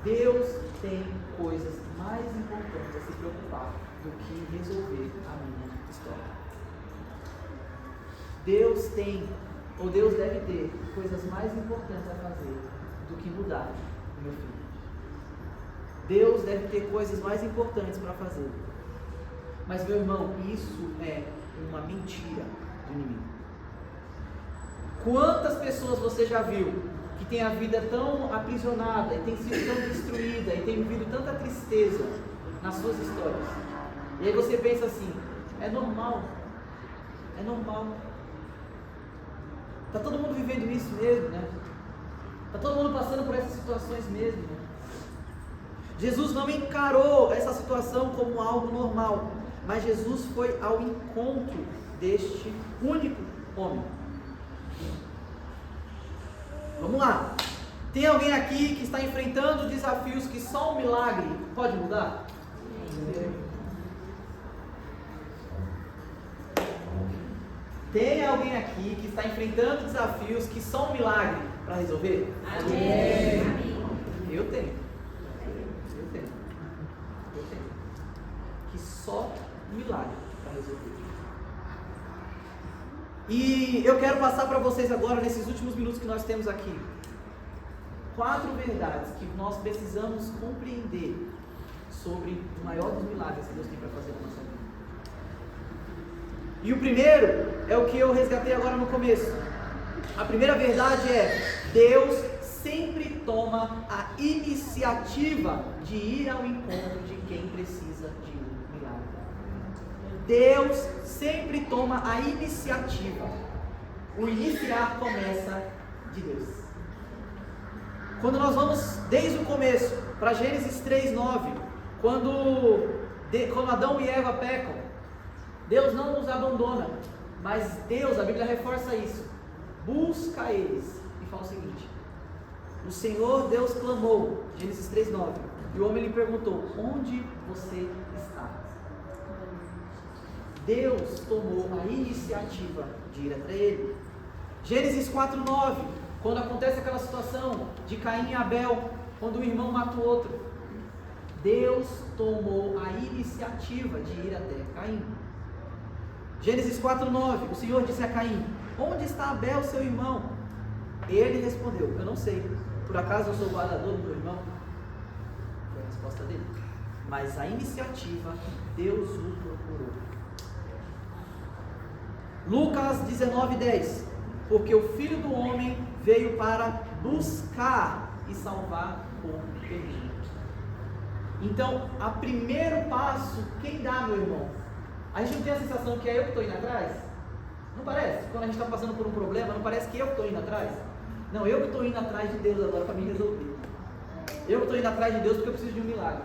Deus tem coisas mais importantes a se preocupar do que resolver a minha história. Deus tem, ou Deus deve ter, coisas mais importantes a fazer do que mudar o meu filho. Deus deve ter coisas mais importantes para fazer. Mas, meu irmão, isso é uma mentira do inimigo. Quantas pessoas você já viu que tem a vida tão aprisionada, e tem sido tão destruída, e tem vivido tanta tristeza nas suas histórias? E aí você pensa assim: é normal, é normal. Está todo mundo vivendo isso mesmo, né? Está todo mundo passando por essas situações mesmo, né? Jesus não encarou essa situação como algo normal, mas Jesus foi ao encontro deste único homem. Vamos lá. Tem alguém aqui que está enfrentando desafios que só um milagre pode mudar? Tem alguém aqui que está enfrentando desafios que só um milagre para resolver? Amém. Eu tenho. Que só um milagre para resolver. E eu quero passar para vocês agora, nesses últimos minutos que nós temos aqui, 4 verdades que nós precisamos compreender sobre o maior dos milagres que Deus tem para fazer na nossa vida. E o primeiro é o que eu resgatei agora no começo. A primeira verdade é: Deus sempre toma a iniciativa de ir ao encontro de quem precisa de um milagre. Deus sempre toma a iniciativa. O iniciar começa de Deus. Quando nós vamos desde o começo para Gênesis 3:9, quando Adão e Eva pecam, Deus não os abandona, mas Deus, a Bíblia reforça isso, busca eles e fala o seguinte: o Senhor Deus clamou, Gênesis 3:9, e o homem lhe perguntou: onde você está? Deus tomou a iniciativa de ir até ele. Gênesis 4:9, quando acontece aquela situação de Caim e Abel, quando um irmão mata o outro, Deus tomou a iniciativa de ir até Caim. Gênesis 4:9, o Senhor disse a Caim: onde está Abel, seu irmão? Ele respondeu: eu não sei, por acaso eu sou o guardador do meu irmão? Foi a resposta dele. Mas a iniciativa, Deus o procurou. Lucas 19:10, porque o Filho do Homem veio para buscar e salvar o perdido. Então, o primeiro passo, quem dá, meu irmão? A gente não tem a sensação que é eu que estou indo atrás? Não parece? Quando a gente está passando por um problema, não parece que eu que estou indo atrás? Não, eu que estou indo atrás de Deus agora para me resolver. Eu que estou indo atrás de Deus porque eu preciso de um milagre.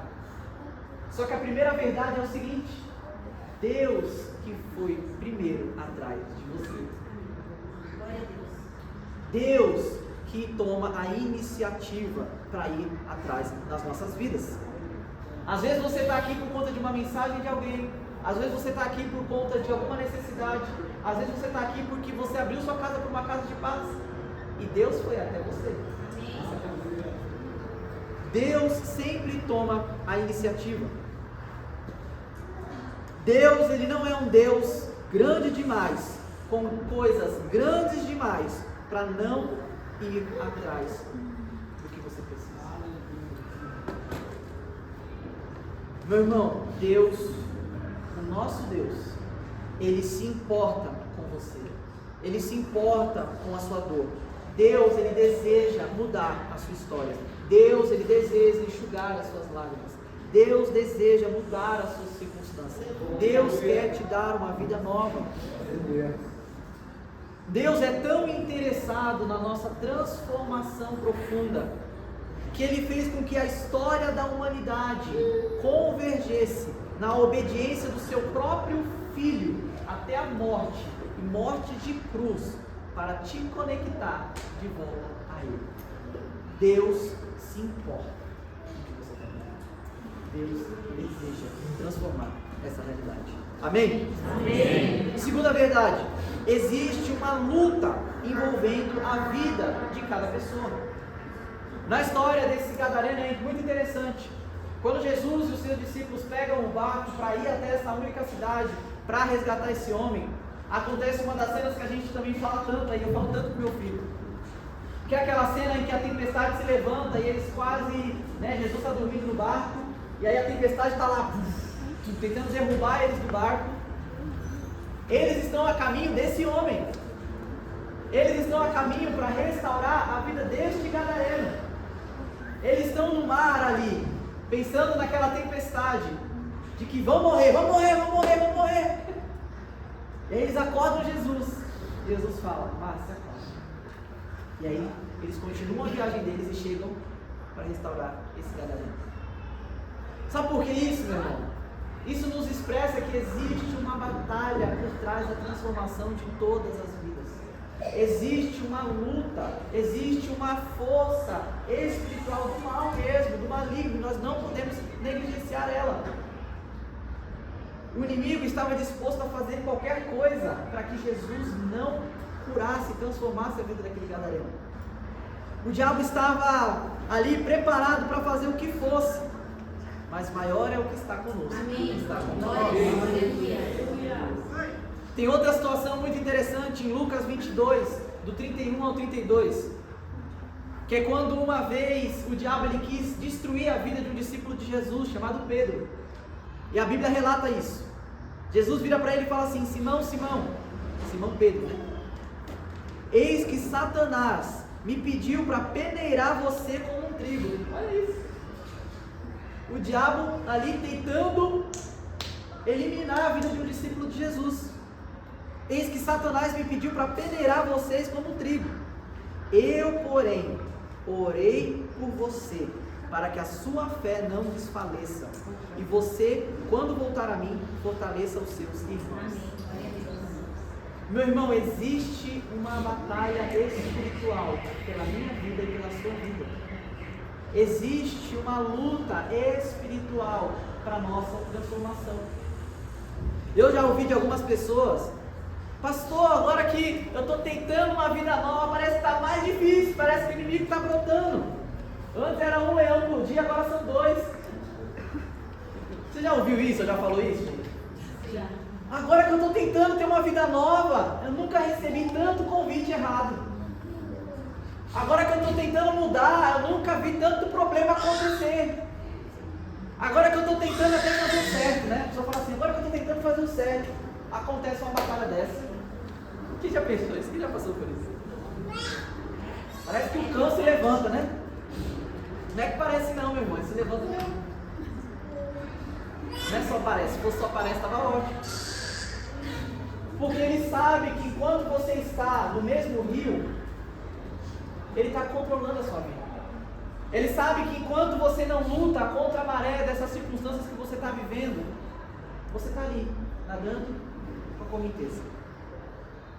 Só que a primeira verdade é o seguinte: Deus que foi primeiro atrás de você. Deus que toma a iniciativa para ir atrás das nossas vidas. Às vezes você está aqui por conta de uma mensagem de alguém. Às vezes você está aqui por conta de alguma necessidade. Às vezes você está aqui porque você abriu sua casa para uma casa de paz. E Deus foi até você. Deus sempre toma a iniciativa. Deus, Ele não é um Deus grande demais, com coisas grandes demais, para não ir atrás do que você precisa. Meu irmão, Deus, o nosso Deus, Ele se importa com você. Ele se importa com a sua dor. Deus, Ele deseja mudar a sua história. Deus, Ele deseja enxugar as suas lágrimas. Deus deseja mudar as suas circunstâncias. Deus quer te dar uma vida nova. Deus é tão interessado na nossa transformação profunda, que Ele fez com que a história da humanidade convergesse na obediência do seu próprio Filho até a morte, e morte de cruz, para te conectar de volta a Ele. Deus se importa com o que você está vivendo. Deus deseja transformar essa realidade. Amém? Amém. Segunda verdade, existe uma luta envolvendo a vida de cada pessoa. Na história desse gadareno é muito interessante. Quando Jesus e os seus discípulos pegam o barco para ir até essa única cidade, para resgatar esse homem, acontece uma das cenas que a gente também fala tanto aí, eu falo tanto com meu filho, que é aquela cena em que a tempestade se levanta e eles quase, Jesus está dormindo no barco, e aí a tempestade está lá, tentando derrubar eles do barco. Eles estão a caminho desse homem, eles estão a caminho para restaurar a vida deste gadareno. Eles estão no mar ali, pensando naquela tempestade, de que vão morrer. E aí eles acordam Jesus. Jesus fala, se acorda. E aí eles continuam a viagem deles e chegam para restaurar esse gadareno. Sabe por que isso, meu irmão? Isso nos expressa que existe uma batalha por trás da transformação de todas as vidas. Existe uma luta, existe uma força espiritual do mal mesmo, do maligno. Nós não podemos negligenciar ela. O inimigo estava disposto a fazer qualquer coisa para que Jesus não curasse e transformasse a vida daquele gadareno. O diabo estava ali preparado para fazer o que fosse, mas maior é o que está conosco. Amém. Está com nós. Tem outra situação muito interessante em Lucas 22, do 31 ao 32, que é quando uma vez o diabo ele quis destruir a vida de um discípulo de Jesus, chamado Pedro. E a Bíblia relata isso. Jesus vira para ele e fala assim: Simão Pedro, né? Eis que Satanás me pediu para peneirar você como um trigo. Olha isso. O diabo ali tentando eliminar a vida de um discípulo de Jesus. Eis que Satanás me pediu para peneirar vocês como um trigo. Eu, porém, orei por você, para que a sua fé não desfaleça. E você, quando voltar a mim, fortaleça os seus irmãos. Meu irmão, existe uma batalha espiritual pela minha vida e pela sua vida. Existe uma luta espiritual para a nossa transformação. Eu já ouvi de algumas pessoas: pastor, agora que eu estou tentando uma vida nova, parece que está mais difícil, parece que o inimigo está brotando. Antes era um leão por dia, agora são 2. Você já ouviu isso? Já falou isso? Já. Agora que eu estou tentando ter uma vida nova, eu nunca recebi tanto convite errado. Agora que eu estou tentando mudar, eu nunca vi tanto problema acontecer. Agora que eu estou tentando até fazer o certo, né? A pessoa fala assim: agora que eu estou tentando fazer o certo, acontece uma batalha dessa. Quem já pensou isso? Quem já passou por isso? Parece que o cão se levanta, né? Não é que parece não, meu irmão, ele se levanta mesmo. Não é só parece, se fosse só parece, estava ótimo. Porque ele sabe que enquanto você está no mesmo rio, ele está controlando a sua vida. Ele sabe que enquanto você não luta contra a maré dessas circunstâncias que você está vivendo, você está ali, nadando com a correnteza.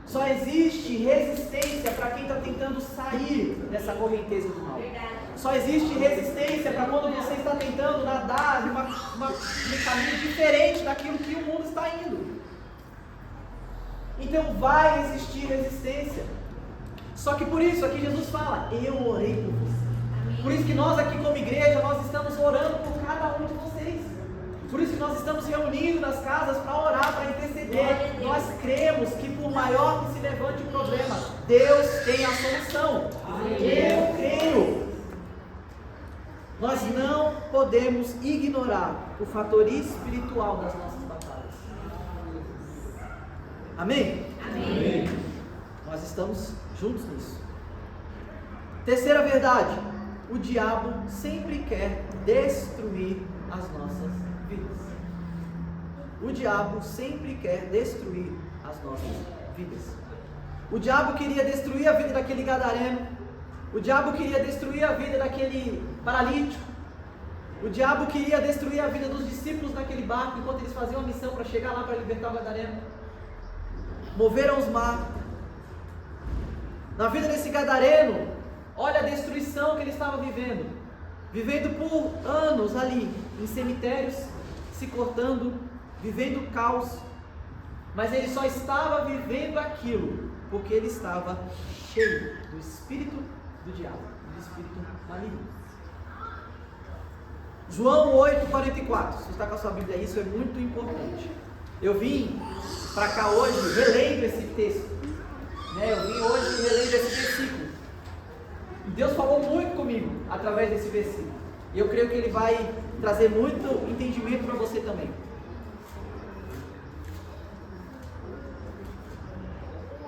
Só existe resistência para quem está tentando sair dessa correnteza do mal. Só existe resistência para quando você está tentando nadar de um caminho diferente daquilo que o mundo está indo. Então vai existir resistência. Só que por isso aqui Jesus fala: eu orei por você. Por isso que nós aqui como igreja, nós estamos orando por cada um de vocês. Por isso que nós estamos reunindo nas casas para orar, para interceder. Nós cremos que por maior que se levante o problema, Deus tem a solução. Eu creio. Nós não podemos podemos ignorar o fator espiritual das nossas batalhas. Amém? Amém. Nós estamos juntos nisso. Terceira verdade: o diabo sempre quer destruir as nossas vidas. O diabo sempre quer destruir as nossas vidas. O diabo queria destruir a vida daquele gadareno. O diabo queria destruir a vida daquele paralítico. O diabo queria destruir a vida dos discípulos naquele barco enquanto eles faziam a missão para chegar lá para libertar o gadareno. Moveram os mares. Na vida desse gadareno, olha a destruição que ele estava vivendo. Vivendo por anos ali, em cemitérios, se cortando, vivendo caos. Mas ele só estava vivendo aquilo porque ele estava cheio do espírito do diabo, do espírito maligno. João 8,44. Se você está com a sua Bíblia, isso é muito importante. Eu vim para cá hoje relendo esse texto. Eu vim hoje relendo esse versículo. E Deus falou muito comigo através desse versículo. E eu creio que Ele vai trazer muito entendimento para você também.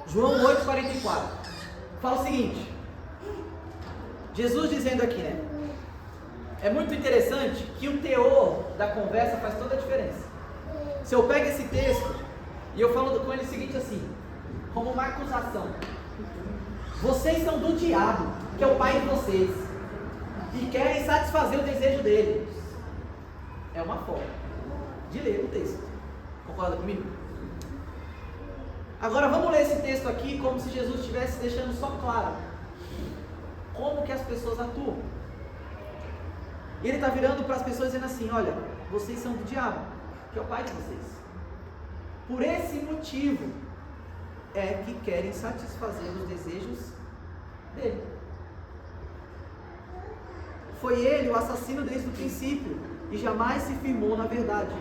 João 8,44. Fala o seguinte. Jesus dizendo aqui, é muito interessante que o teor da conversa faz toda a diferença. Se eu pego esse texto e eu falo com ele o seguinte assim, como uma acusação: vocês são do diabo, que é o pai de vocês, e querem satisfazer o desejo dele. É uma forma de ler o texto. Concorda comigo? Agora vamos ler esse texto aqui como se Jesus estivesse deixando só claro como que as pessoas atuam. E ele está virando para as pessoas dizendo assim: olha, vocês são do diabo, que é o pai de vocês. Por esse motivo é que querem satisfazer os desejos dele. Foi ele o assassino desde o princípio e jamais se firmou na verdade,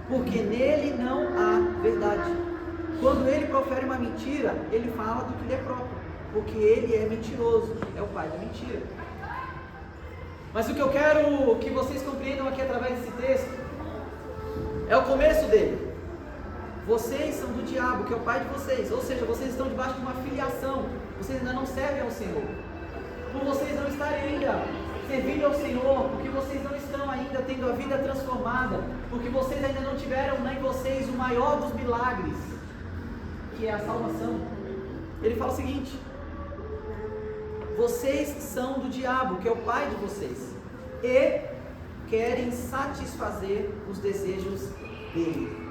porque nele não há verdade. Quando ele profere uma mentira, ele fala do que lhe é próprio, porque ele é mentiroso, é o pai da mentira. Mas o que eu quero que vocês compreendam aqui através desse texto é o começo dele. Vocês são do diabo, que é o pai de vocês, ou seja, vocês estão debaixo de uma filiação, vocês ainda não servem ao Senhor. Por vocês não estarem ainda servindo ao Senhor, porque vocês não estão ainda tendo a vida transformada, porque vocês ainda não tiveram em vocês o maior dos milagres, que é a salvação. Ele fala o seguinte: vocês são do diabo, que é o pai de vocês, e querem satisfazer os desejos dele.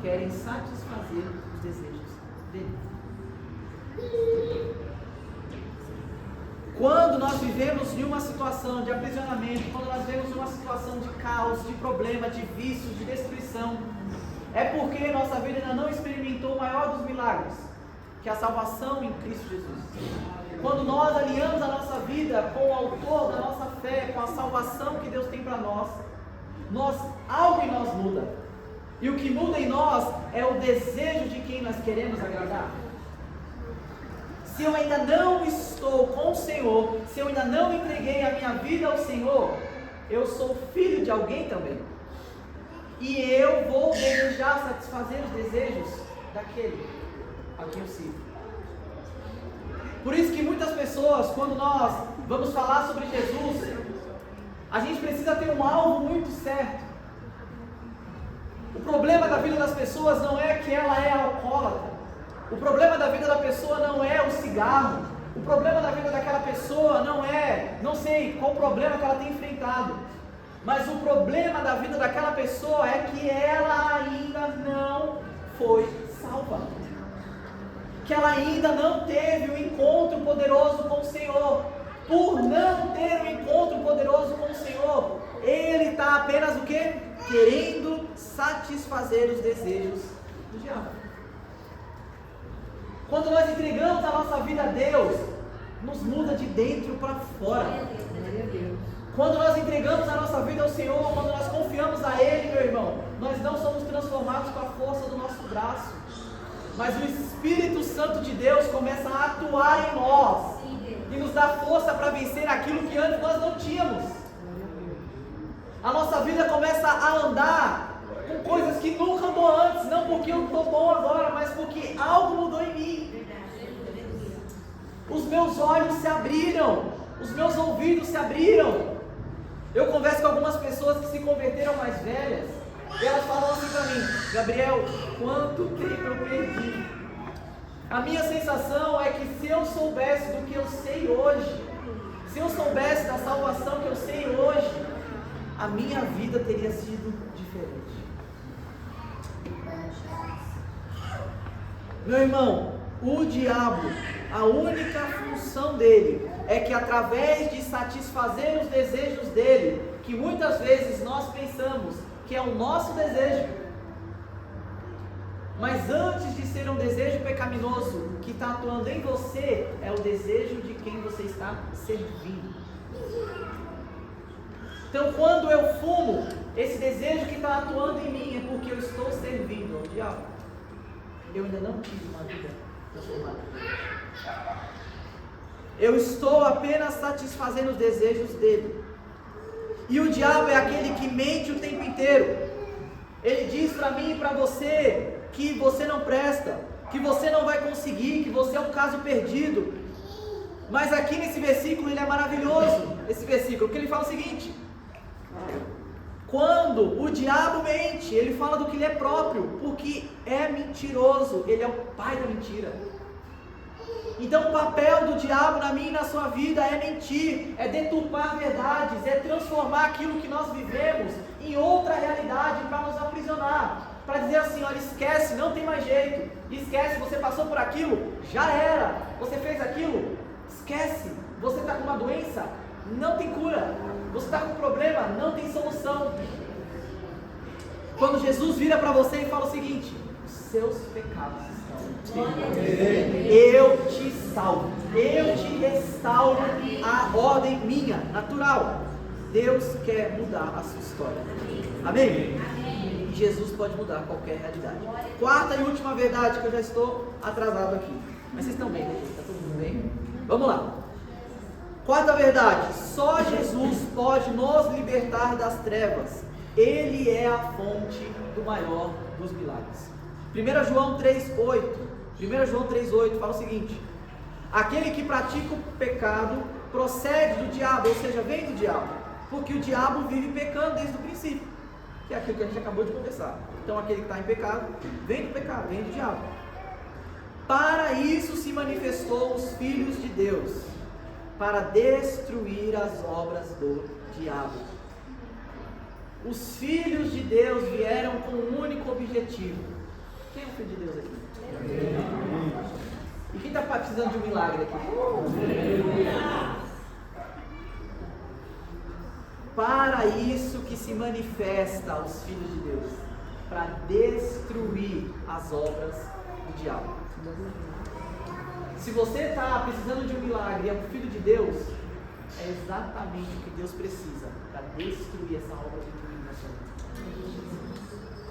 Querem satisfazer os desejos dele. Quando nós vivemos em uma situação de aprisionamento, quando nós vivemos em uma situação de caos, de problema, de vício, de destruição, é porque nossa vida ainda não experimentou o maior dos milagres, que é a salvação em Cristo Jesus. Quando nós alinhamos a nossa vida com o autor da nossa fé, com a salvação que Deus tem para nós, algo em nós muda. E o que muda em nós é o desejo de quem nós queremos agradar. Se eu ainda não estou com o Senhor, se eu ainda não entreguei a minha vida ao Senhor, eu sou filho de alguém também. E eu vou desejar satisfazer os desejos daquele a quem eu sirvo. Por isso que muitas pessoas, quando nós vamos falar sobre Jesus, a gente precisa ter um alvo muito certo. O problema da vida das pessoas não é que ela é alcoólatra. O problema da vida da pessoa não é o cigarro. O problema da vida daquela pessoa não é, não sei qual problema que ela tem enfrentado. Mas o problema da vida daquela pessoa é que ela ainda não foi salva. Que ela ainda não teve um encontro poderoso com o Senhor. Por não ter um encontro poderoso com o Senhor, ele está apenas o quê? Querendo satisfazer os desejos do diabo. Quando nós entregamos a nossa vida a Deus, nos muda de dentro para fora. Quando nós entregamos a nossa vida ao Senhor, quando nós confiamos a Ele, meu irmão, nós não somos transformados com a força do nosso braço, mas o Espírito Santo de Deus começa a atuar em nós, e nos dá força para vencer aquilo que antes nós não tínhamos. A nossa vida começa a andar com coisas que nunca andou antes, não porque eu estou bom agora, mas porque algo mudou em mim. Os meus olhos se abriram, os meus ouvidos se abriram. Eu converso com algumas pessoas que se converteram mais velhas, e elas falam assim para mim: Gabriel, quanto tempo eu perdi. A minha sensação é que se eu soubesse do que eu sei hoje, se eu soubesse da salvação que eu sei hoje, a minha vida teria sido diferente. Meu irmão, o diabo, a única função dele é que através de satisfazer os desejos dele, que muitas vezes nós pensamos que é o nosso desejo, mas antes de ser um desejo pecaminoso que está atuando em você, é o desejo de quem você está servindo. Então, quando eu fumo, esse desejo que está atuando em mim é porque eu estou servindo ao diabo. Eu ainda não tive uma vida transformada. Eu estou apenas satisfazendo os desejos dele. E o diabo é aquele que mente o tempo inteiro. Ele diz para mim e para você que você não presta, que você não vai conseguir, que você é um caso perdido. Mas aqui nesse versículo ele é maravilhoso, esse versículo, porque ele fala o seguinte: quando o diabo mente, ele fala do que ele é próprio, porque é mentiroso, ele é o pai da mentira. Então o papel do diabo na minha e na sua vida é mentir, é deturpar verdades, é transformar aquilo que nós vivemos em outra realidade para nos aprisionar, para dizer assim: olha, esquece, não tem mais jeito, esquece, você passou por aquilo, já era, você fez aquilo, esquece, você está com uma doença, não tem cura, você está com um problema, não tem solução. Quando Jesus vira para você e fala o seguinte: os seus pecados estão, eu te salvo, eu te restauro a ordem minha, natural. Deus quer mudar a sua história. Amém? E Jesus pode mudar qualquer realidade. Quarta e última verdade, que eu já estou atrasado aqui, mas vocês estão bem, né? Está todo mundo bem? Vamos lá. Quarta verdade: só Jesus pode nos libertar das trevas. Ele é a fonte do maior dos milagres. 1 João 3,8 fala o seguinte: aquele que pratica o pecado procede do diabo, ou seja, vem do diabo, porque o diabo vive pecando desde o princípio, que é aquilo que a gente acabou de conversar. Então aquele que está em pecado, vem do pecado, vem do diabo. Para isso se manifestou os filhos de Deus, para destruir as obras do diabo. Os filhos de Deus vieram com um único objetivo. Quem é o filho de Deus aqui? E quem está precisando de um milagre aqui? Para isso que se manifesta os filhos de Deus, para destruir as obras do diabo. Se você está precisando de um milagre e é um filho de Deus, é exatamente o que Deus precisa para destruir essa obra de inimigo na sua vida.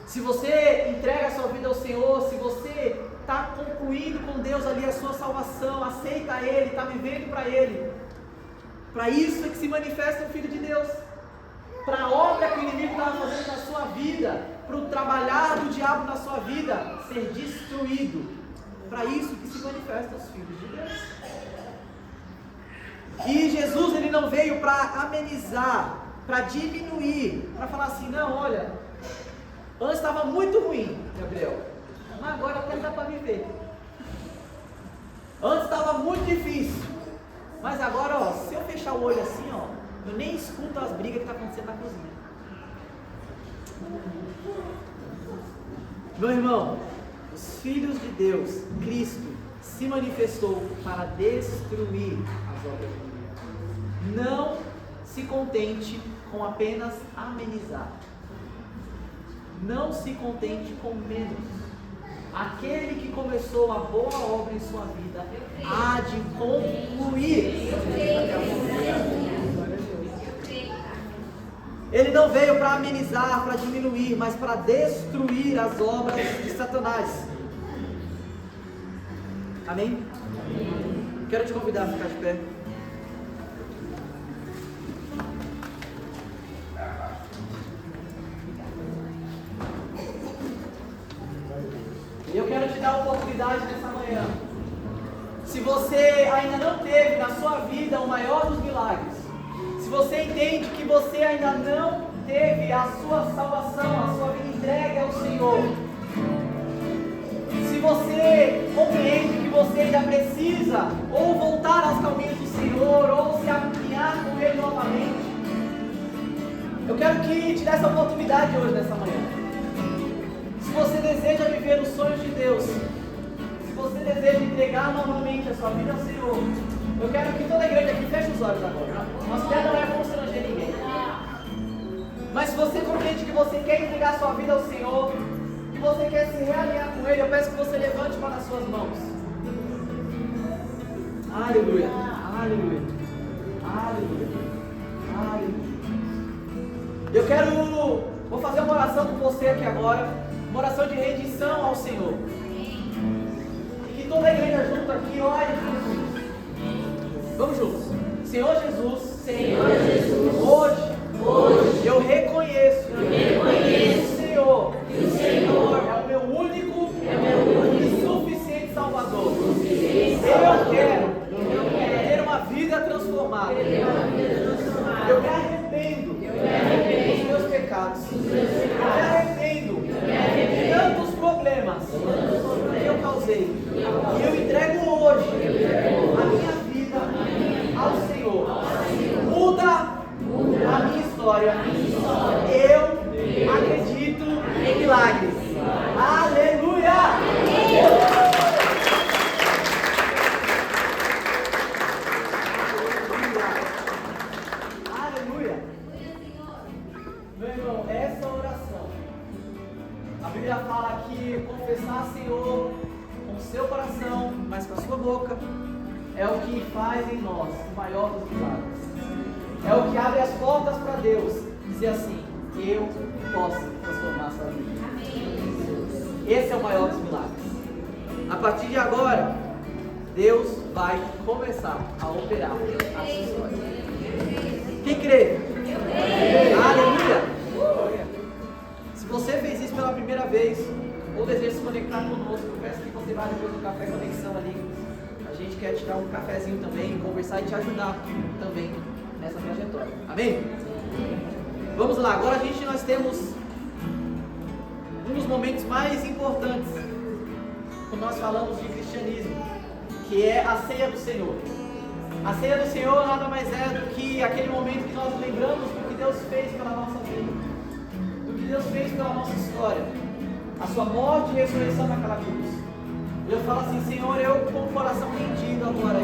Se você entrega a sua vida ao Senhor, se você está concluindo com Deus ali a sua salvação, aceita Ele, está vivendo para Ele, para isso é que se manifesta o Filho de Deus, para a obra que o inimigo estava fazendo na sua vida, para o trabalhar do diabo na sua vida ser destruído. Para isso que se manifestam os filhos de Deus. E Jesus, ele não veio para amenizar, para diminuir, para falar assim: não, olha, antes estava muito ruim, Gabriel, mas agora até dá para viver. Antes estava muito difícil, mas agora, ó, se eu fechar o olho assim, ó, eu nem escuto as brigas que estão acontecendo na cozinha. Meu irmão, os filhos de Deus, Cristo, se manifestou para destruir as obras do inimigo. Não se contente com apenas amenizar. Não se contente com menos. Aquele que começou a boa obra em sua vida há de concluir. Ele não veio para amenizar, para diminuir, mas para destruir as obras de Satanás. Amém? Quero te convidar a ficar de pé. Eu quero te dar a oportunidade nessa manhã. Se você ainda não teve na sua vida o maior dos milagres, se você entende que você ainda não teve a sua salvação, a sua vida entregue ao Senhor, se você compreende que você ainda precisa ou voltar aos caminhos do Senhor, ou se alinhar com Ele novamente, eu quero que te dê essa oportunidade hoje, nessa manhã. Se você deseja viver os sonhos de Deus, se você deseja entregar novamente a sua vida ao Senhor, eu quero que toda a igreja aqui feche os olhos agora. Nossa fé não é constranger ninguém. Mas se você compreende que você quer entregar a sua vida ao Senhor, que você quer se realinhar com Ele, eu peço que você levante uma das suas mãos. Aleluia, aleluia, aleluia, aleluia. Eu vou fazer uma oração com você aqui agora, uma oração de rendição ao Senhor. E que toda a igreja junto aqui ore por Jesus. Vamos juntos. Senhor Jesus, hoje eu reconheço que o Senhor é o meu único e suficiente Salvador. Eu quero ter uma vida transformada. Eu me arrependo dos meus pecados. Eu me arrependo de tantos problemas que eu causei. E eu entrego hoje a minha vida ao Senhor. Muda a minha história. Eu acredito em milagres. Aleluia! Aleluia! Meu irmão, essa oração, a Bíblia fala que confessar Senhor com o seu coração, mas com a sua boca, é o que faz em nós o maior dos milagres. É o que abre as portas para Deus dizer assim: eu posso transformar a sua vida. Esse é o maior dos milagres. A partir de agora, Deus vai começar a operar a sua história. Quem crê? Aleluia! Se você fez isso pela primeira vez, ou deseja se conectar conosco, eu peço que você vá depois do Café Conexão ali. A gente quer te dar um cafezinho também, conversar e te ajudar também nessa trajetória. Amém? Vamos lá, agora nós temos um dos momentos mais importantes quando nós falamos de cristianismo, que é a ceia do Senhor. A ceia do Senhor nada mais é do que aquele momento que nós lembramos do que Deus fez pela nossa vida, do que Deus fez pela nossa história, a sua morte e ressurreição naquela cruz. Eu falo assim: Senhor, eu com o coração rendido agora,